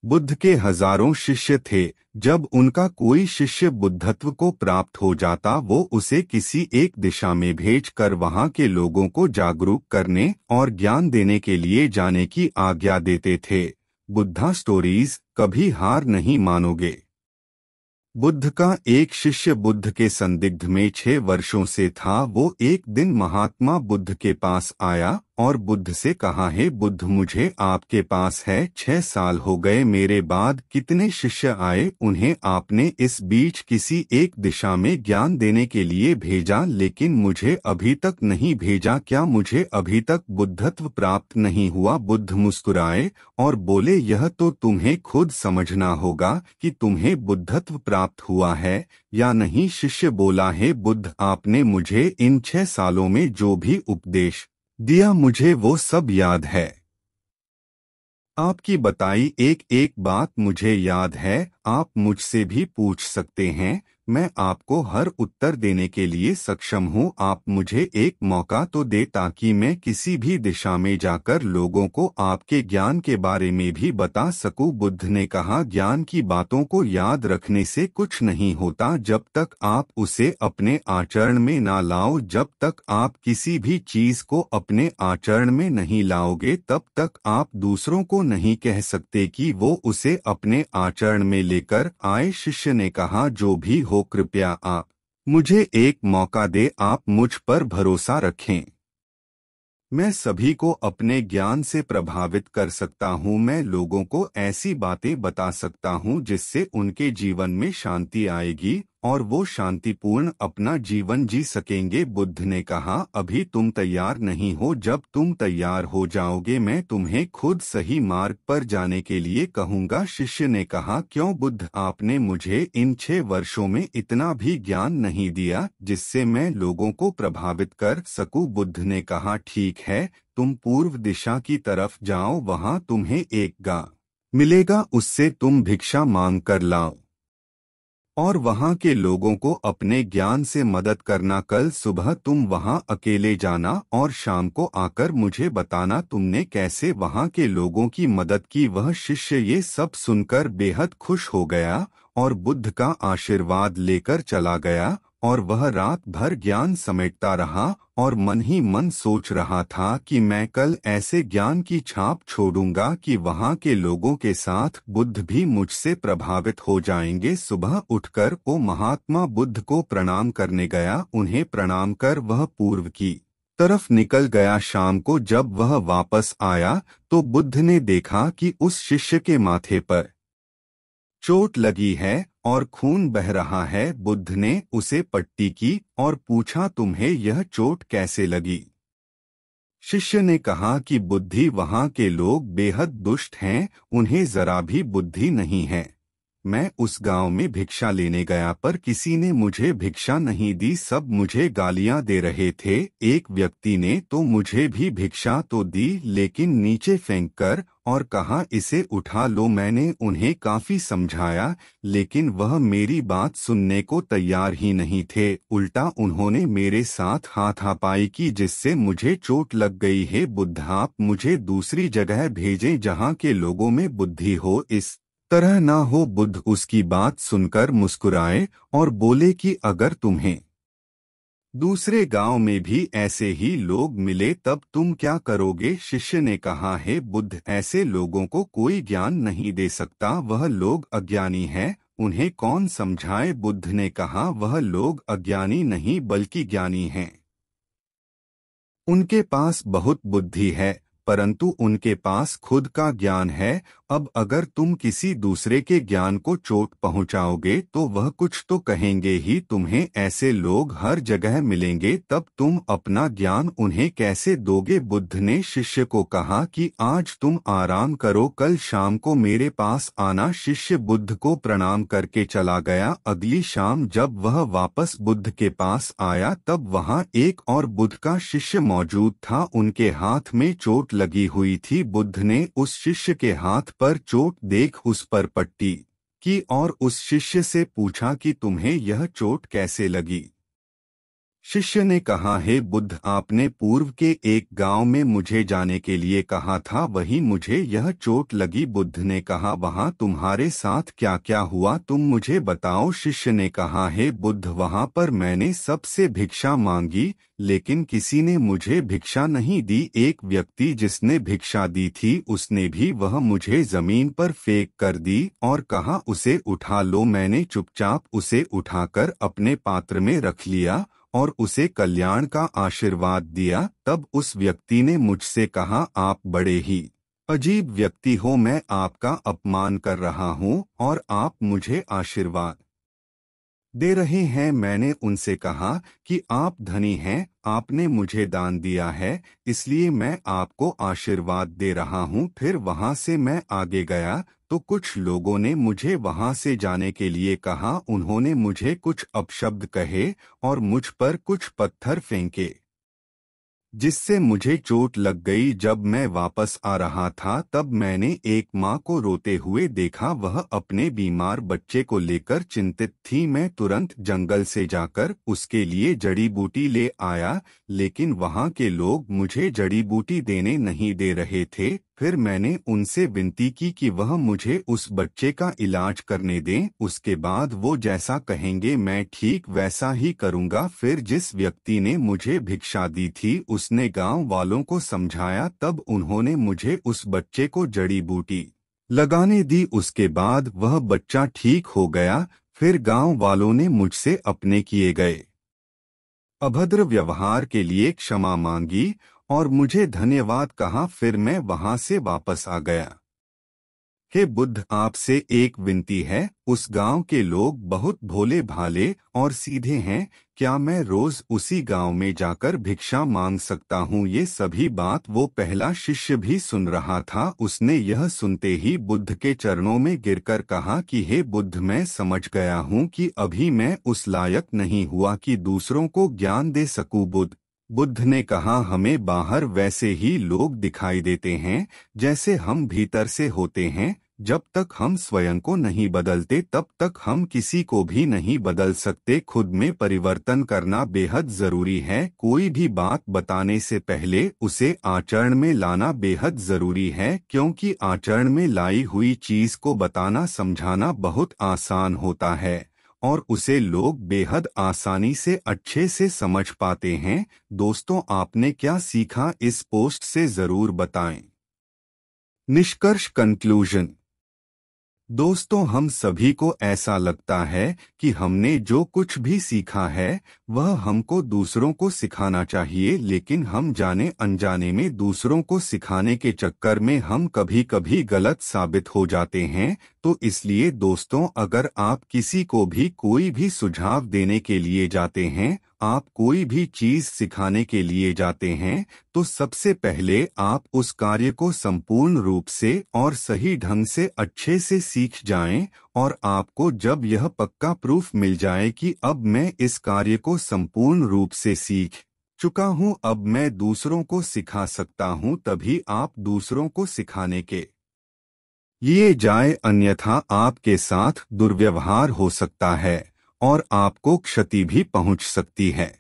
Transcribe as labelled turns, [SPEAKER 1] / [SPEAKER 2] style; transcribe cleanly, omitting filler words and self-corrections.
[SPEAKER 1] बुद्ध के हजारों शिष्य थे। जब उनका कोई शिष्य बुद्धत्व को प्राप्त हो जाता वो उसे किसी एक दिशा में भेजकर वहां के लोगों को जागरूक करने और ज्ञान देने के लिए जाने की आज्ञा देते थे। बुद्धा स्टोरीज कभी हार नहीं मानोगे। बुद्ध का एक शिष्य बुद्ध के संदिग्ध में 6 वर्षों से था। वो एक दिन महात्मा बुद्ध के पास आया और बुद्ध से कहा, हे बुद्ध, मुझे आपके पास है 6 साल हो गए, मेरे बाद कितने शिष्य आए, उन्हें आपने इस बीच किसी एक दिशा में ज्ञान देने के लिए भेजा, लेकिन मुझे अभी तक नहीं भेजा। क्या मुझे अभी तक बुद्धत्व प्राप्त नहीं हुआ? बुद्ध मुस्कुराए और बोले, यह तो तुम्हें खुद समझना होगा कि तुम्हें बुद्धत्व प्राप्त हुआ है या नहीं। शिष्य बोला, हे बुद्ध, आपने मुझे इन 6 सालों में जो भी उपदेश दिया मुझे वो सब याद है। आपकी बताई एक एक बात मुझे याद है। आप मुझसे भी पूछ सकते हैं, मैं आपको हर उत्तर देने के लिए सक्षम हूँ। आप मुझे एक मौका तो दे ताकि मैं किसी भी दिशा में जाकर लोगों को आपके ज्ञान के बारे में भी बता सकूं। बुद्ध ने कहा, ज्ञान की बातों को याद रखने से कुछ नहीं होता जब तक आप उसे अपने आचरण में ना लाओ। जब तक आप किसी भी चीज को अपने आचरण में नहीं लाओगे तब तक आप दूसरों को नहीं कह सकते कि वो उसे अपने आचरण में लेकर आए। शिष्य ने कहा, जो भी हो कृपया आप मुझे एक मौका दे, आप मुझ पर भरोसा रखें। मैं सभी को अपने ज्ञान से प्रभावित कर सकता हूँ। मैं लोगों को ऐसी बातें बता सकता हूँ जिससे उनके जीवन में शांति आएगी और वो शांतिपूर्ण अपना जीवन जी सकेंगे। बुद्ध ने कहा, अभी तुम तैयार नहीं हो। जब तुम तैयार हो जाओगे मैं तुम्हें खुद सही मार्ग पर जाने के लिए कहूँगा। शिष्य ने कहा, क्यों बुद्ध, आपने मुझे इन 6 वर्षों में इतना भी ज्ञान नहीं दिया जिससे मैं लोगों को प्रभावित कर सकूं। बुद्ध ने कहा, ठीक है, तुम पूर्व दिशा की तरफ जाओ, वहां तुम्हें एक गाय मिलेगा, उससे तुम भिक्षा मांग कर लाओ और वहां के लोगों को अपने ज्ञान से मदद करना। कल सुबह तुम वहां अकेले जाना और शाम को आकर मुझे बताना तुमने कैसे वहां के लोगों की मदद की। वह शिष्य ये सब सुनकर बेहद खुश हो गया और बुद्ध का आशीर्वाद लेकर चला गया और वह रात भर ज्ञान समेटता रहा और मन ही मन सोच रहा था कि मैं कल ऐसे ज्ञान की छाप छोड़ूंगा कि वहां के लोगों के साथ बुद्ध भी मुझसे प्रभावित हो जाएंगे। सुबह उठकर वो महात्मा बुद्ध को प्रणाम करने गया। उन्हें प्रणाम कर वह पूर्व की तरफ निकल गया। शाम को जब वह वापस आया तो बुद्ध ने देखा कि उस शिष्य के माथे पर चोट लगी है और खून बह रहा है। बुद्ध ने उसे पट्टी की और पूछा, तुम्हें यह चोट कैसे लगी? शिष्य ने कहा कि बुद्धि, वहां के लोग बेहद दुष्ट हैं, उन्हें जरा भी बुद्धि नहीं है। मैं उस गांव में भिक्षा लेने गया पर किसी ने मुझे भिक्षा नहीं दी, सब मुझे गालियां दे रहे थे। एक व्यक्ति ने तो मुझे भी भिक्षा तो दी लेकिन नीचे फेंक कर और कहा, इसे उठा लो। मैंने उन्हें काफी समझाया लेकिन वह मेरी बात सुनने को तैयार ही नहीं थे। उल्टा उन्होंने मेरे साथ हाथापाई की जिससे मुझे चोट लग गई है। बुद्ध, आप मुझे दूसरी जगह भेजें जहां के लोगों में बुद्धि हो, इस तरह ना हो। बुद्ध उसकी बात सुनकर मुस्कुराए और बोले कि अगर तुम्हें दूसरे गांव में भी ऐसे ही लोग मिले तब तुम क्या करोगे? शिष्य ने कहा, है बुद्ध, ऐसे लोगों को कोई ज्ञान नहीं दे सकता, वह लोग अज्ञानी हैं, उन्हें कौन समझाए? बुद्ध ने कहा, वह लोग अज्ञानी नहीं बल्कि ज्ञानी हैं। उनके पास बहुत बुद्धि है परंतु उनके पास खुद का ज्ञान है। अब अगर तुम किसी दूसरे के ज्ञान को चोट पहुंचाओगे तो वह कुछ तो कहेंगे ही। तुम्हें ऐसे लोग हर जगह मिलेंगे, तब तुम अपना ज्ञान उन्हें कैसे दोगे? बुद्ध ने शिष्य को कहा कि आज तुम आराम करो, कल शाम को मेरे पास आना। शिष्य बुद्ध को प्रणाम करके चला गया। अगली शाम जब वह वापस बुद्ध के पास आया तब वहां एक और बुद्ध का शिष्य मौजूद था। उनके हाथ में चोट लगी हुई थी। बुद्ध ने उस शिष्य के हाथ पर चोट देख उस पर पट्टी की और उस शिष्य से पूछा कि तुम्हें यह चोट कैसे लगी? शिष्य ने कहा, हे बुद्ध, आपने पूर्व के एक गांव में मुझे जाने के लिए कहा था, वहीं मुझे यह चोट लगी। बुद्ध ने कहा, वहां तुम्हारे साथ क्या क्या हुआ, तुम मुझे बताओ। शिष्य ने कहा, हे बुद्ध, वहां पर मैंने सबसे भिक्षा मांगी, लेकिन किसी ने मुझे भिक्षा नहीं दी। एक व्यक्ति जिसने भिक्षा दी थी उसने भी वह मुझे जमीन पर फेंक कर दी और कहा, उसे उठा लो। मैंने चुपचाप उसे उठाकर अपने पात्र में रख लिया और उसे कल्याण का आशीर्वाद दिया। तब उस व्यक्ति ने मुझसे कहा, आप बड़े ही अजीब व्यक्ति हो, मैं आपका अपमान कर रहा हूँ और आप मुझे आशीर्वाद दे रहे हैं। मैंने उनसे कहा कि आप धनी हैं, आपने मुझे दान दिया है, इसलिए मैं आपको आशीर्वाद दे रहा हूँ। फिर वहाँ से मैं आगे गया तो कुछ लोगों ने मुझे वहाँ से जाने के लिए कहा। उन्होंने मुझे कुछ अपशब्द कहे और मुझ पर कुछ पत्थर फेंके, जिससे मुझे चोट लग गई। जब मैं वापस आ रहा था तब मैंने एक माँ को रोते हुए देखा। वह अपने बीमार बच्चे को लेकर चिंतित थी। मैं तुरंत जंगल से जाकर उसके लिए जड़ी बूटी ले आया, लेकिन वहाँ के लोग मुझे जड़ी बूटी देने नहीं दे रहे थे। फिर मैंने उनसे विनती की कि वह मुझे उस बच्चे का इलाज करने दें। उसके बाद वो जैसा कहेंगे मैं ठीक वैसा ही करूँगा। फिर जिस व्यक्ति ने मुझे भिक्षा दी थी उसने गांव वालों को समझाया, तब उन्होंने मुझे उस बच्चे को जड़ी बूटी लगाने दी। उसके बाद वह बच्चा ठीक हो गया। फिर गांव वालों ने मुझसे अपने किए गए अभद्र व्यवहार के लिए क्षमा मांगी और मुझे धन्यवाद कहा। फिर मैं वहां से वापस आ गया। हे बुद्ध, आपसे एक विनती है। उस गांव के लोग बहुत भोले भाले और सीधे हैं, क्या मैं रोज उसी गांव में जाकर भिक्षा मांग सकता हूँ? ये सभी बात वो पहला शिष्य भी सुन रहा था। उसने यह सुनते ही बुद्ध के चरणों में गिरकर कहा कि हे बुद्ध, मैं समझ गया हूँ कि अभी मैं उस लायक नहीं हुआ कि दूसरों को ज्ञान दे सकूं। बुद्ध ने कहा, हमें बाहर वैसे ही लोग दिखाई देते हैं जैसे हम भीतर से होते हैं। जब तक हम स्वयं को नहीं बदलते तब तक हम किसी को भी नहीं बदल सकते। खुद में परिवर्तन करना बेहद जरूरी है। कोई भी बात बताने से पहले उसे आचरण में लाना बेहद जरूरी है, क्योंकि आचरण में लाई हुई चीज को बताना समझाना बहुत आसान होता है और उसे लोग बेहद आसानी से अच्छे से समझ पाते हैं। दोस्तों, आपने क्या सीखा इस पोस्ट से जरूर बताएं। निष्कर्ष, कंक्लूजन। दोस्तों, हम सभी को ऐसा लगता है कि हमने जो कुछ भी सीखा है वह हमको दूसरों को सिखाना चाहिए, लेकिन हम जाने अनजाने में दूसरों को सिखाने के चक्कर में हम कभी कभी गलत साबित हो जाते हैं। तो इसलिए दोस्तों, अगर आप किसी को भी कोई भी सुझाव देने के लिए जाते हैं, आप कोई भी चीज सिखाने के लिए जाते हैं, तो सबसे पहले आप उस कार्य को संपूर्ण रूप से और सही ढंग से अच्छे से सीख जाएं। और आपको जब यह पक्का प्रूफ मिल जाए कि अब मैं इस कार्य को संपूर्ण रूप से सीख चुका हूं, अब मैं दूसरों को सिखा सकता हूं, तभी आप दूसरों को सिखाने के लिए जाए। अन्यथा आपके साथ दुर्व्यवहार हो सकता है और आपको क्षति भी पहुंच सकती है।